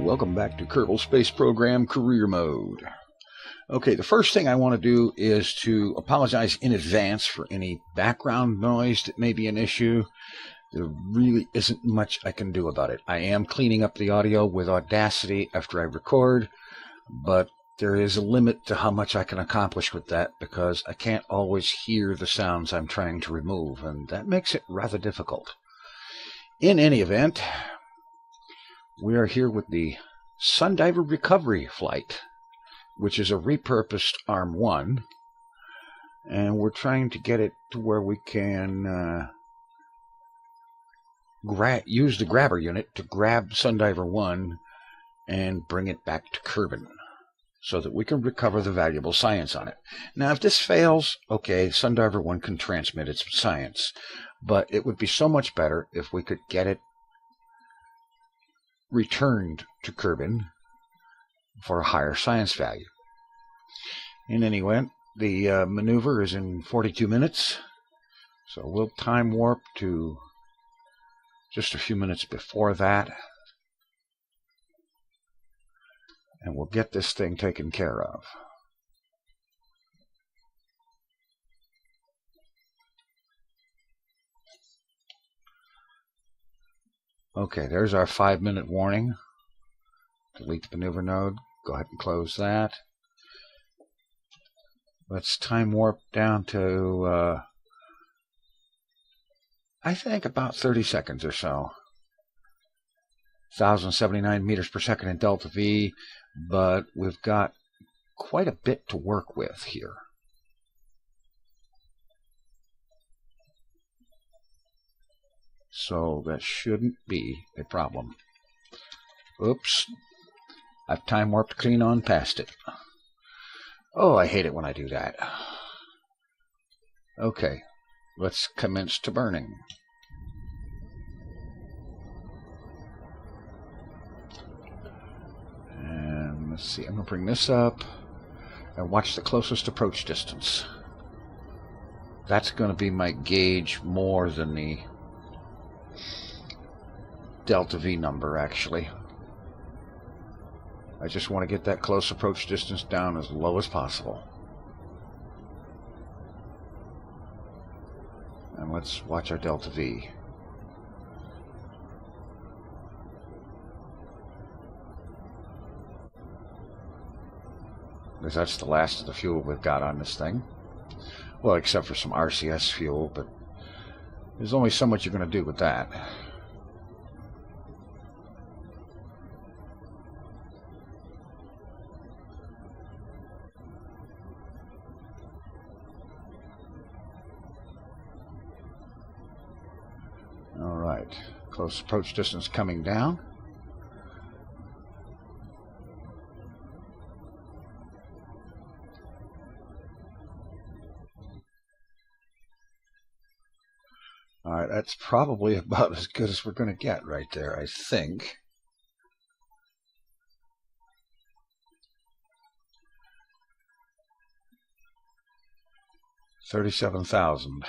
welcome back to Kerbal Space Program Career Mode. Okay, the first thing I want to do is to apologize in advance for any background noise that may be an issue. There really isn't much I can do about it. I am cleaning up the audio with Audacity after I record, but there is a limit to how much I can accomplish with that because I can't always hear the sounds I'm trying to remove, and that makes it rather difficult. In any event, we are here with the Sundiver Recovery Flight, which is a repurposed Arm 1, and we're trying to get it to where we can use the grabber unit to grab Sundiver 1 and bring it back to Kerbin so that we can recover the valuable science on it. Now, if this fails, okay, Sundiver 1 can transmit its science, but it would be so much better if we could get it returned to Kerbin for a higher science value. In any event, the maneuver is in 42 minutes, so we'll time warp to just a few minutes before that, and we'll get this thing taken care of. Okay, there's our 5-minute warning. Delete the maneuver node. Go ahead and close that. Let's time warp down to, I think about 30 seconds or so. 1,079 meters per second in delta V, but we've got quite a bit to work with here. So that shouldn't be a problem. Oops. I've time warped clean on past it. Oh, I hate it when I do that. Okay, let's commence to burning. And let's see, I'm going to bring this up and watch the closest approach distance. That's going to be my gauge more than the delta V number, actually. I just want to get that close approach distance down as low as possible. And let's watch our delta V. Because that's the last of the fuel we've got on this thing. Well, except for some RCS fuel, but there's only so much you're going to do with that. Alright, close approach distance coming down. Alright, that's probably about as good as we're going to get right there, I think. $37,000.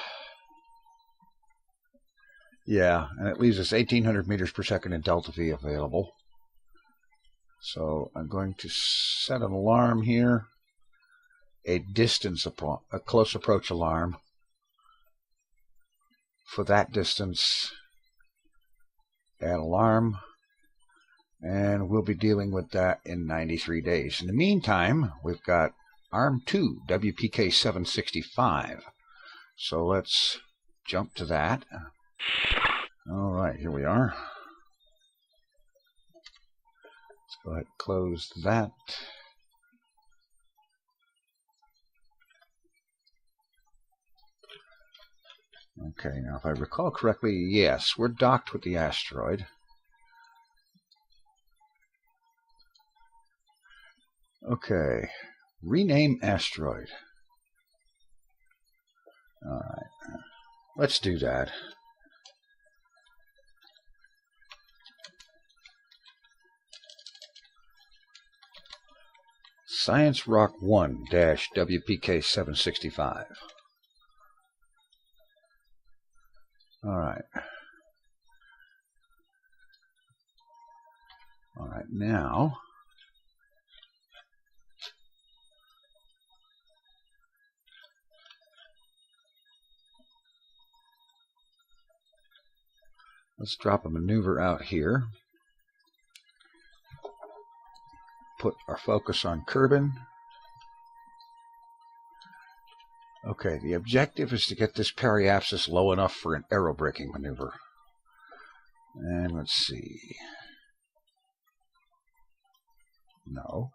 Yeah, and it leaves us 1,800 meters per second in delta V available. So I'm going to set an alarm here, a close approach alarm for that distance. Add alarm, and we'll be dealing with that in 93 days. In the meantime, we've got Arm 2, WPK 765. So let's jump to that. All right, here we are. Let's go ahead and close that. Okay, now if I recall correctly, yes, we're docked with the asteroid. Okay, rename asteroid. All right, let's do that. Science Rock 1-WPK 765. All right. now let's drop a maneuver out here. Put our focus on Kerbin. Okay, the objective is to get this periapsis low enough for an aerobraking maneuver. And let's see. No.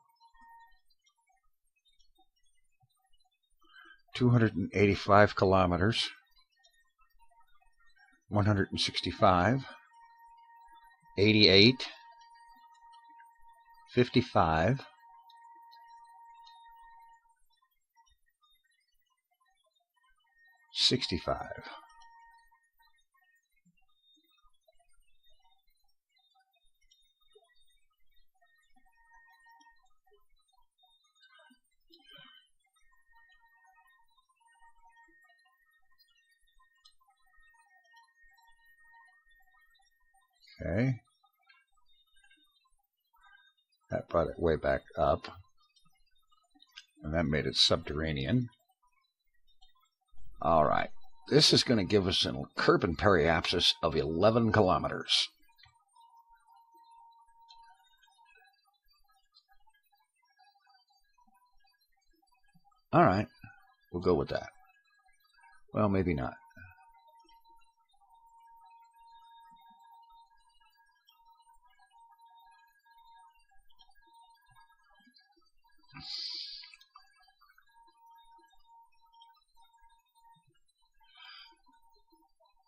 285 kilometers. 165. 88. 55. 65. Okay. That brought it way back up. And that made it subterranean. All right. This is going to give us a Kerbin periapsis of 11 kilometers. All right. We'll go with that. Well, maybe not.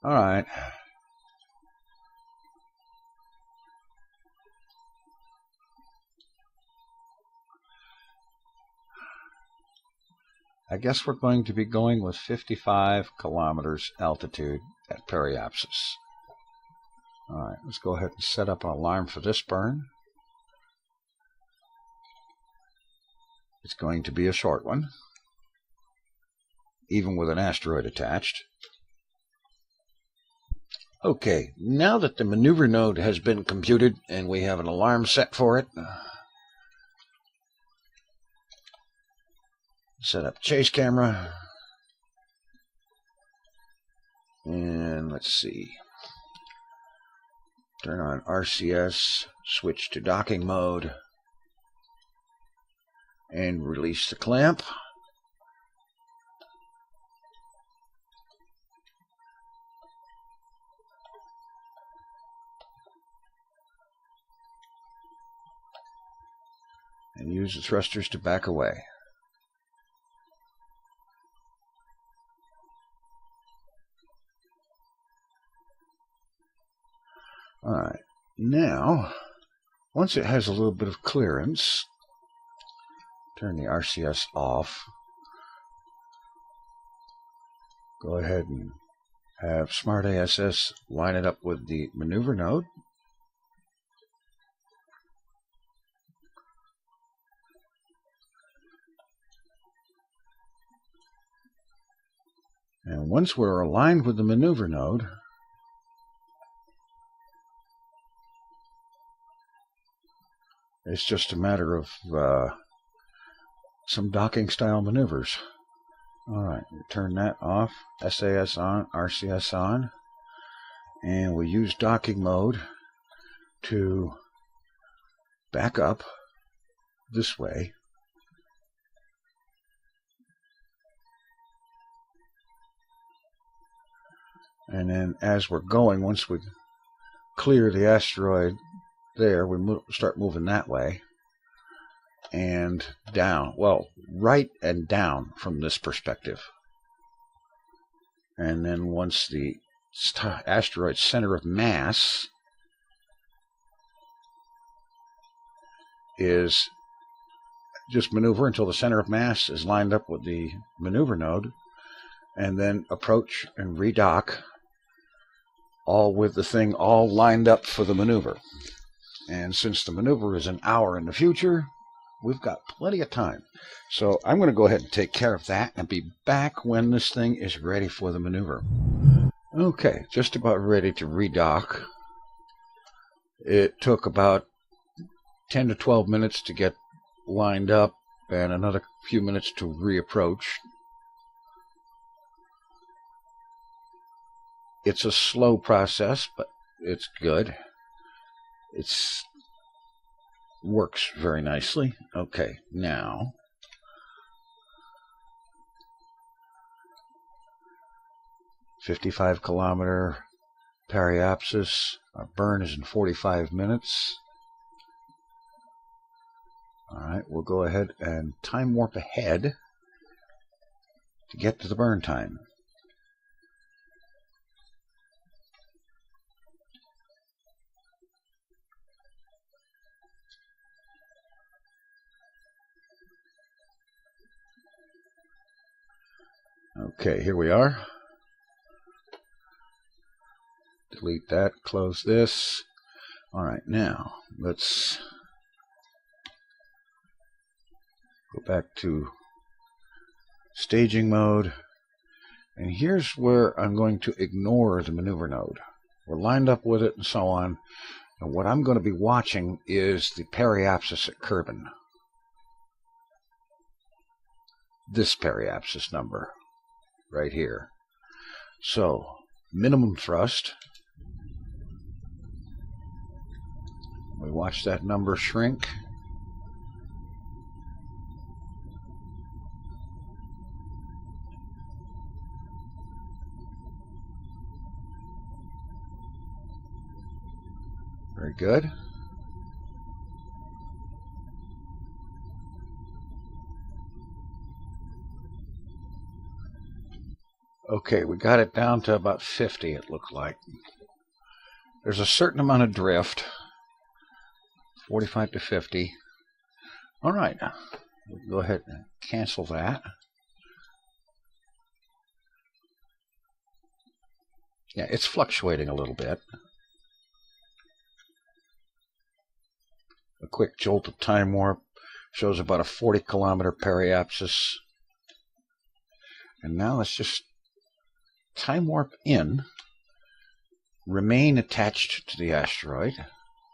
All right. I guess we're going to be going with 55 kilometers altitude at periapsis. All right, let's go ahead and set up an alarm for this burn. It's going to be a short one, even with an asteroid attached. Okay, now that the maneuver node has been computed and we have an alarm set for it, set up chase camera, and let's see, turn on RCS, switch to docking mode, and release the clamp. And use the thrusters to back away. All right, now, once it has a little bit of clearance, turn the RCS off. Go ahead and have Smart ASS line it up with the maneuver node. And once we're aligned with the maneuver node, it's just a matter of some docking style maneuvers. All right, turn that off, SAS on, RCS on, and we use docking mode to back up this way. And then as we're going, once we clear the asteroid there, we start moving that way and down. Well, right and down from this perspective. And then once the asteroid's center of mass is, just maneuver until the center of mass is lined up with the maneuver node, and then approach and redock, all with the thing all lined up for the maneuver. And since the maneuver is an hour in the future, we've got plenty of time. So I'm going to go ahead and take care of that and be back when this thing is ready for the maneuver. Okay, just about ready to redock. It took about 10 to 12 minutes to get lined up and another few minutes to reapproach. It's a slow process, but it's good. It's works very nicely. Okay, now $55-kilometer periapsis. Our burn is in 45 minutes. Alright, we'll go ahead and time warp ahead to get to the burn time. Okay, here we are. Delete that, close this. Alright, now let's go back to staging mode. And here's where I'm going to ignore the maneuver node. We're lined up with it and so on. And what I'm going to be watching is the periapsis at Kerbin. This periapsis number right here. So, minimum thrust. We watch that number shrink. Very good. Okay, we got it down to about 50, it looked like. There's a certain amount of drift, 45 to 50. All right, we'll go ahead and cancel that. Yeah, it's fluctuating a little bit. A quick jolt of time warp shows about a 40-kilometer periapsis. And now let's just time warp in, remain attached to the asteroid.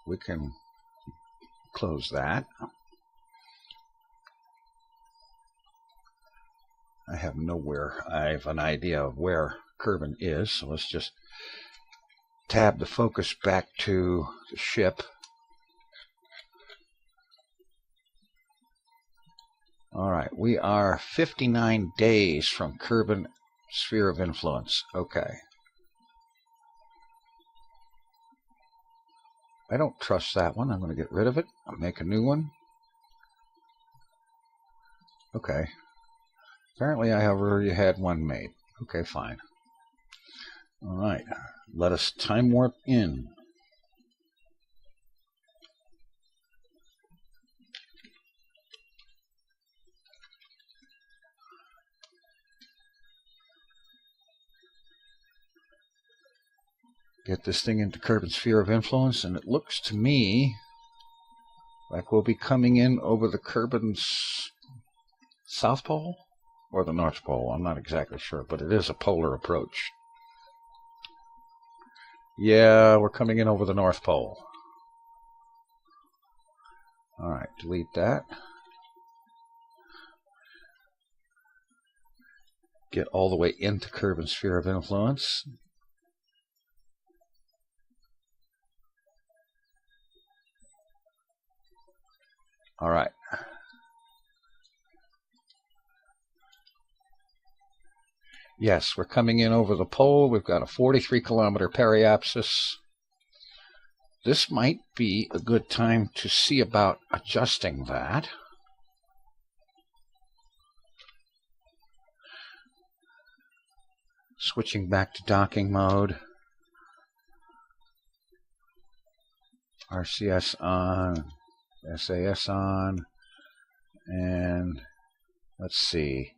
We can close that. I have an idea of where Kerbin is, so let's just tab the focus back to the ship. Alright, we are 59 days from Kerbin Sphere of Influence. Okay. I don't trust that one. I'm going to get rid of it. I'll make a new one. Okay. Apparently I have already had one made. Okay, fine. Alright. Let us time warp in. Get this thing into Kerbin Sphere of Influence, and it looks to me like we'll be coming in over the Kerbin's South Pole or the North Pole. I'm not exactly sure, but it is a polar approach. Yeah, we're coming in over the North Pole. Alright, delete that. Get all the way into Kerbin Sphere of Influence. All right. Yes, we're coming in over the pole. We've got a 43-kilometer periapsis. This might be a good time to see about adjusting that. Switching back to docking mode. RCS on. SAS on, and let's see.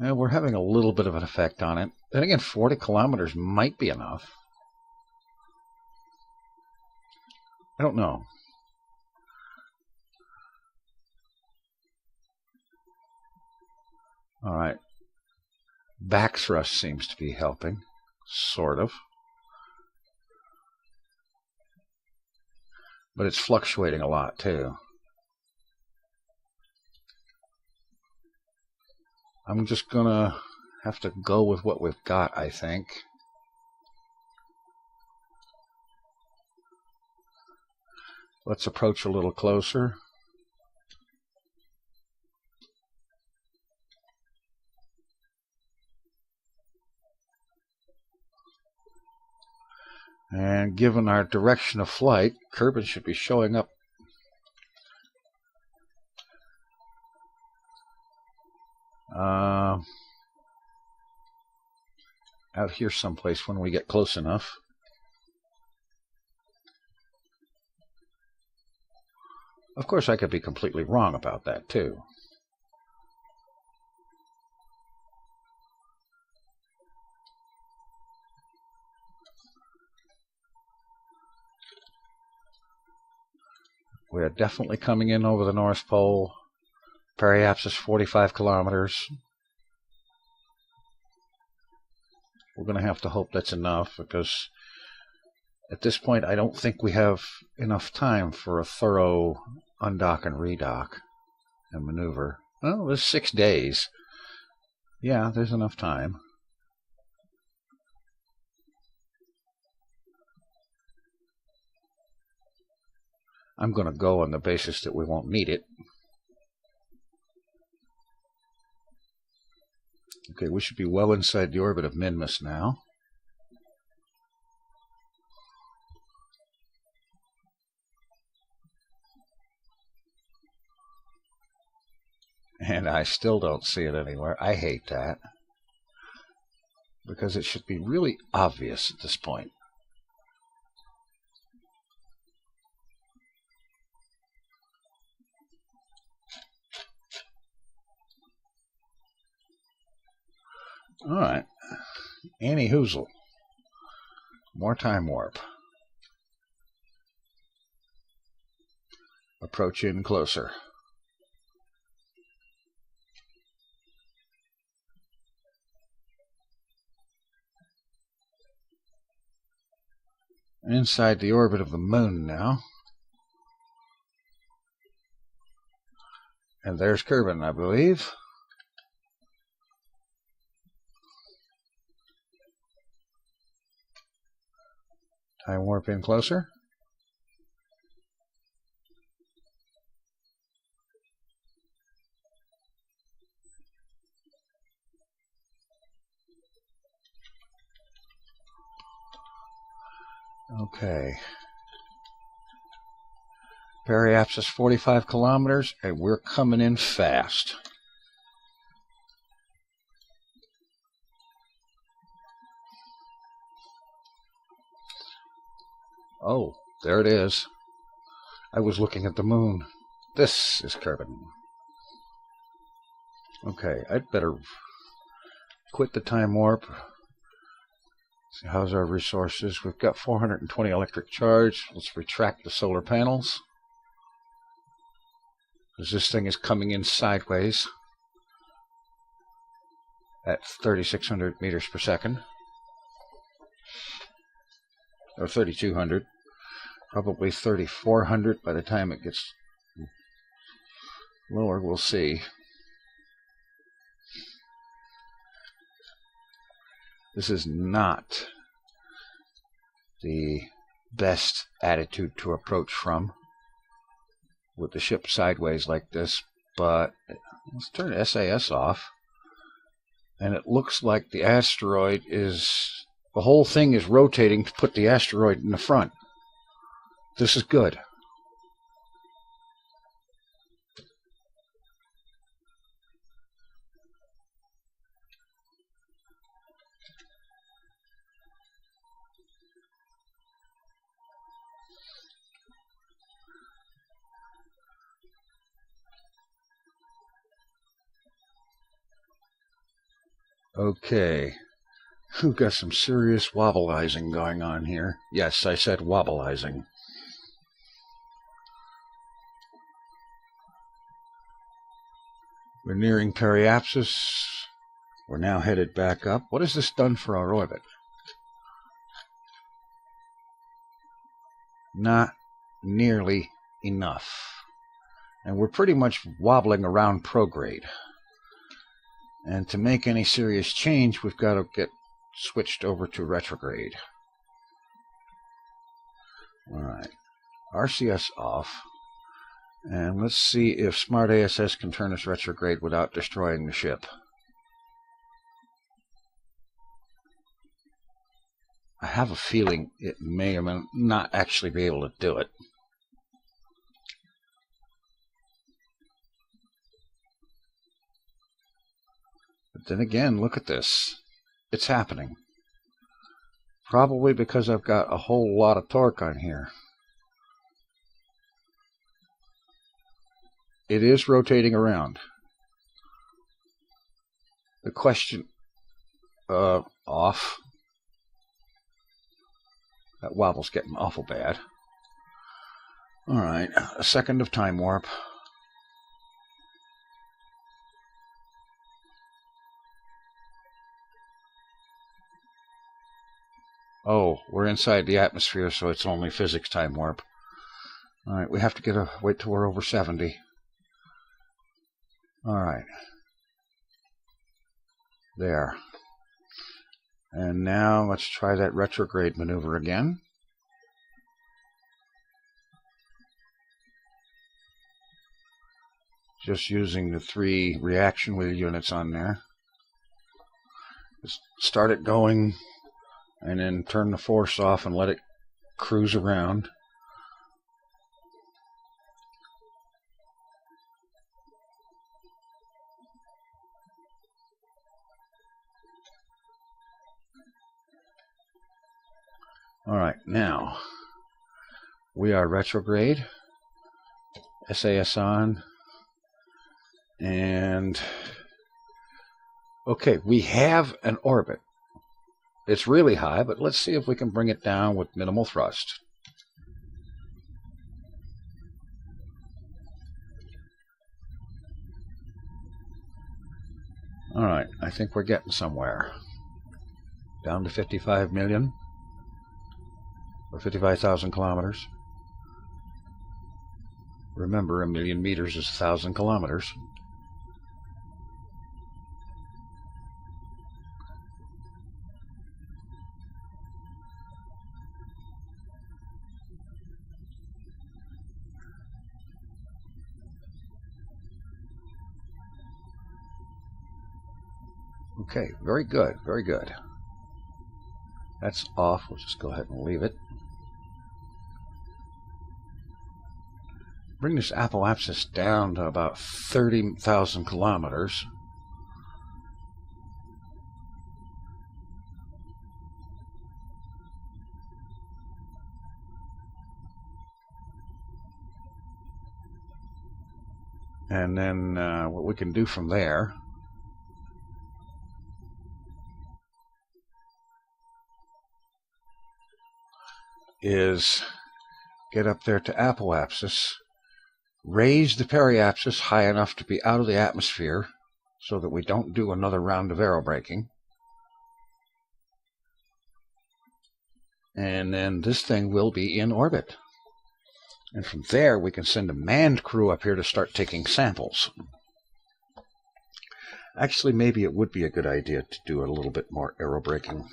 Yeah, we're having a little bit of an effect on it. Then again, 40 kilometers might be enough. I don't know. All right. Back thrust seems to be helping, sort of. But it's fluctuating a lot, too. I'm just going to have to go with what we've got, I think. Let's approach a little closer. And given our direction of flight, Kerbin should be showing up out here someplace when we get close enough. Of course, I could be completely wrong about that, too. We are definitely coming in over the North Pole. Periapsis 45 kilometers. We're going to have to hope that's enough, because at this point I don't think we have enough time for a thorough undock and redock and maneuver. Well, there's 6 days. Yeah, there's enough time. I'm going to go on the basis that we won't need it. Okay, we should be well inside the orbit of Minmus now. And I still don't see it anywhere. I hate that, because it should be really obvious at this point. All right, Annie Hoozle. More time warp. Approach in closer. Inside the orbit of the moon now. And there's Kerbin, I believe. Time warp in closer. Okay. Periapsis 45 kilometers, and we're coming in fast. Oh, there it is. I was looking at the moon. This is Kerbin. Okay, I'd better quit the time warp. See, how's our resources? We've got 420 electric charge. Let's retract the solar panels, because this thing is coming in sideways at 3,600 meters per second. Or 3,200. Probably 3,400 by the time it gets lower. We'll see. This is not the best attitude to approach from, with the ship sideways like this, but let's turn SAS off. And it looks like the asteroid is, the whole thing is rotating to put the asteroid in the front. This is good. Okay. We've got some serious wobbleizing going on here. Yes, I said wobbleizing. We're nearing periapsis. We're now headed back up. What has this done for our orbit? Not nearly enough. And we're pretty much wobbling around prograde. And to make any serious change, we've got to get switched over to retrograde. Alright, RCS off. And let's see if Smart ASS can turn us retrograde without destroying the ship. I have a feeling it may or may not actually be able to do it. But then again, look at this. It's happening. Probably because I've got a whole lot of torque on here. It is rotating around. The question... off. That wobble's getting awful bad. Alright, a second of time warp. Oh, we're inside the atmosphere, so it's only physics time warp. Alright, we have to wait till we're over 70. Alright. There. And now let's try that retrograde maneuver again. Just using the 3 reaction wheel units on there. Just start it going, and then turn the force off and let it cruise around. Alright, now we are retrograde, SAS on, and okay, we have an orbit. It's really high, but let's see if we can bring it down with minimal thrust. Alright, I think we're getting somewhere. Down to 55 million. Or 55,000 kilometers. Remember, 1,000,000 meters is 1,000 kilometers. Okay, very good, very good. That's off. We'll just go ahead and leave it. Bring this apoapsis down to about 30,000 kilometers. And then what we can do from there is get up there to apoapsis, raise the periapsis high enough to be out of the atmosphere so that we don't do another round of aerobraking. And then this thing will be in orbit. And from there we can send a manned crew up here to start taking samples. Actually, maybe it would be a good idea to do a little bit more aerobraking.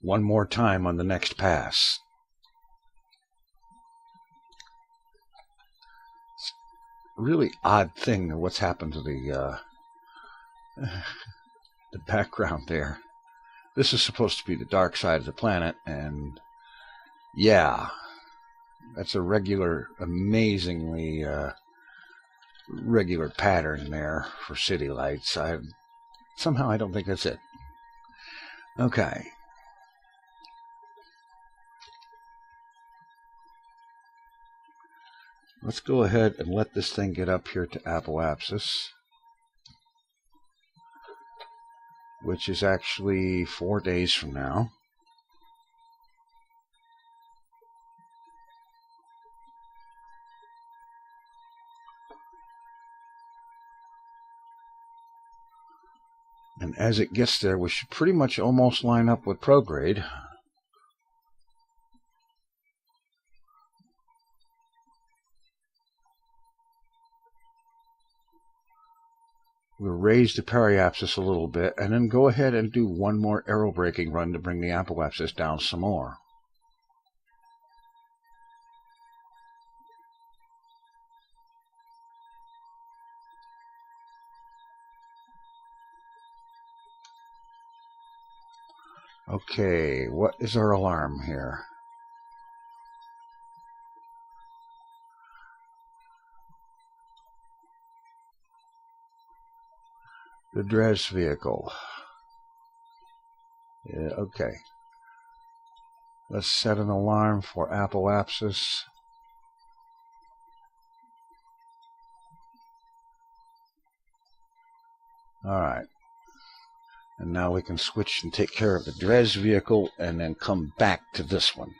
One more time on the next pass. Really odd thing of what's happened to the background there. This is supposed to be the dark side of the planet, and yeah, that's a regular, amazingly regular pattern there for city lights. Somehow I don't think that's it. Okay. Let's go ahead and let this thing get up here to apoapsis, which is actually 4 days from now. And as it gets there, we should pretty much almost line up with prograde. We'll raise the periapsis a little bit, and then go ahead and do one more aerobraking run to bring the apoapsis down some more. Okay, what is our alarm here? The Dres vehicle. Yeah, okay. Let's set an alarm for apoapsis. Alright. And now we can switch and take care of the Dres vehicle and then come back to this one.